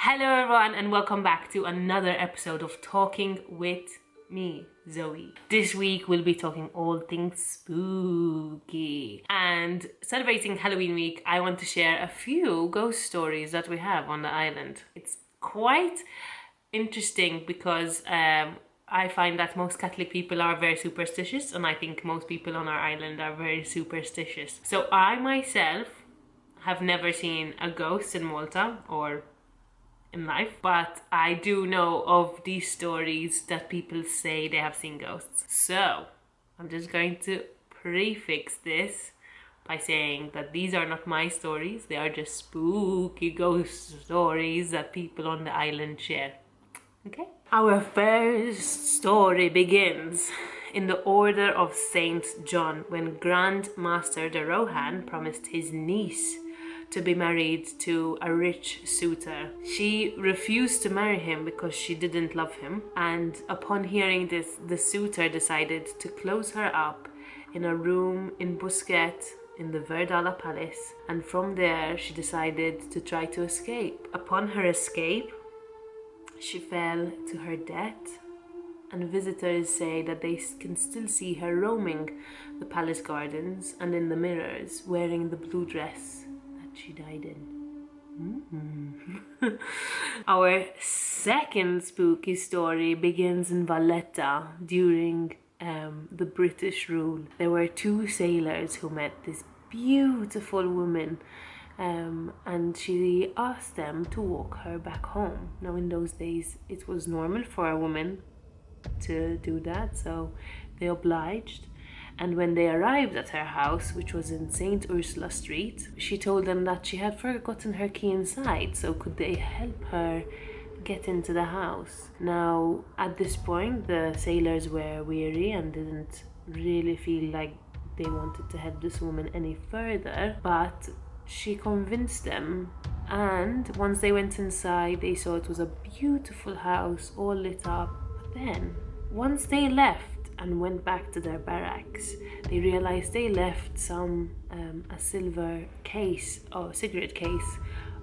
Hello everyone and welcome back to another episode of Talking with me, Zoe. This week we'll be talking all things spooky. And celebrating Halloween week, I want to share a few ghost stories that we have on the island. It's quite interesting because I find that most Catholic people are very superstitious, and I think most people on our island are very superstitious. So I myself have never seen a ghost in Malta or in life, but I do know of these stories that people say they have seen ghosts. So I'm just going to prefix this by saying that these are not my stories, they are just spooky ghost stories that people on the island share. Okay? Our first story begins in the order of Saint John, when Grand Master de Rohan promised his niece to be married to a rich suitor. She refused to marry him because she didn't love him, and upon hearing this, the suitor decided to close her up in a room in Busquet in the Verdala Palace, and from there she decided to try to escape. Upon her escape, she fell to her death, and visitors say that they can still see her roaming the palace gardens and in the mirrors, wearing the blue dress that she died in. Our second spooky story begins in Valletta during the British rule. There were two sailors who met this beautiful woman, and she asked them to walk her back home. Now in those days it was normal for a woman to do that, so they obliged. And when they arrived at her house, which was in St. Ursula Street, she told them that she had forgotten her key inside, so could they help her get into the house. Now at this point the sailors were weary and didn't really feel like they wanted to help this woman any further, but she convinced them, and once they went inside they saw it was a beautiful house all lit up. But then once they left and went back to their barracks, they realized they left a silver case or cigarette case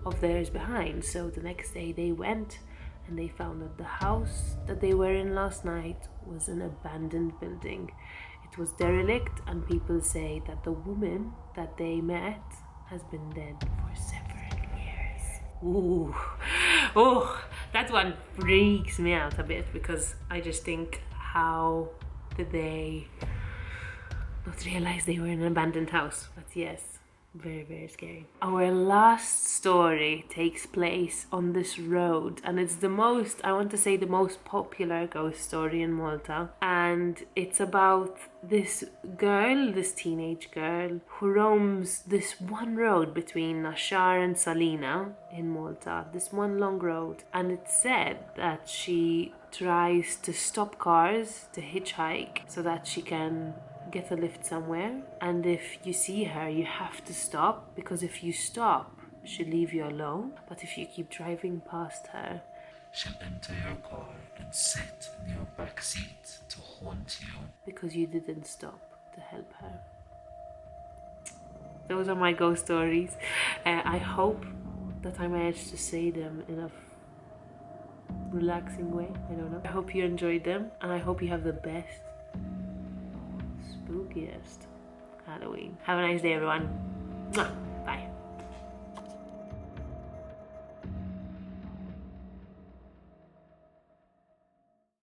of theirs behind. So the next day they went and they found that the house that they were in last night was an abandoned building. It was derelict, and people say that the woman that they met has been dead for several years. Ooh, oh, that one freaks me out a bit, because I just think, how did they not realize they were in an abandoned house? But yes, very, very scary. Our last story takes place on this road, and it's the most, I want to say, the most popular ghost story in Malta. And it's about this girl, this teenage girl, who roams this one road between Nashar and Salina in Malta, this one long road. And it's said that she tries to stop cars to hitchhike so that she can get a lift somewhere, and if you see her you have to stop, because if you stop she'll leave you alone, but if you keep driving past her she'll enter your car and sit in your back seat to haunt you because you didn't stop to help her. Those are my ghost stories. I hope that I managed to say them in a relaxing way. I don't know. I hope you enjoyed them, and I hope you have the best, spookiest Halloween. Have a nice day, everyone. Mwah.